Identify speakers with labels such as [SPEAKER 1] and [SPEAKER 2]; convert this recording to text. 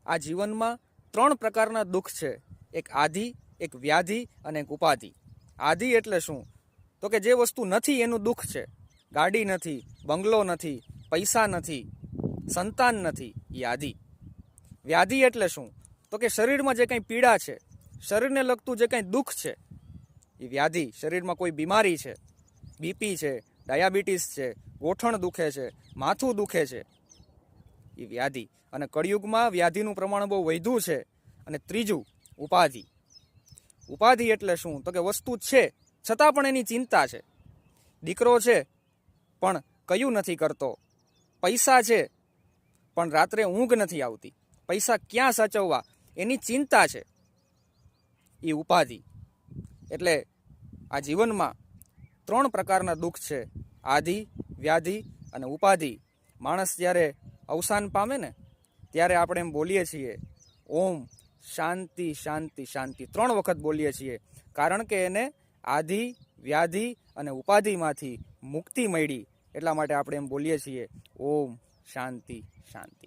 [SPEAKER 1] આ જીવનમાં 3 પ્રકારના દુઃખ છે, એક આધિ, એક વ્યાધિ અને એક ઉપાધિ। આધિ એટલે શું? તો કે જે વસ્તુ નથી એનું દુઃખ છે। ગાડી નથી, બંગલો નથી, પૈસા નથી, સંતાન નથી, એ આધિ। વ્યાધિ એટલે શું? તો કે શરીરમાં જે કંઈ પીડા છે, શરીરને લગતું જે કંઈ દુઃખ છે, એ વ્યાધિ। શરીરમાં કોઈ બીમારી છે, બીપી છે, ડાયાબિટીસ છે, ગોઠણ દુખે છે, માથું દુખે છે, એ વ્યાધિ। અને કળિયુગમાં વ્યાધિનું પ્રમાણ બહુ વધ્યું છે। અને ત્રીજું ઉપાધિ। ઉપાધિ એટલે શું? તો કે વસ્તુ છે છતાં પણ એની ચિંતા છે। દીકરો છે પણ કયું નથી કરતો, પૈસા છે પણ રાત્રે ઊંઘ નથી આવતી, પૈસા ક્યાં સાચવવા એની ચિંતા છે, એ ઉપાધિ। એટલે આ જીવનમાં 3 પ્રકારના દુઃખ છે, આધિ, વ્યાધિ અને ઉપાધિ। માણસ જ્યારે અવસાન પામે ને ત્યારે આપણે એમ બોલીએ છીએ, ઓમ શાંતિ શાંતિ શાંતિ, 3 વખત બોલીએ છીએ, કારણ કે એને આધિ, વ્યાધિ અને ઉપાધિમાંથી મુક્તિ મળી। એટલા માટે આપણે એમ બોલીએ છીએ, ઓમ શાંતિ શાંતિ।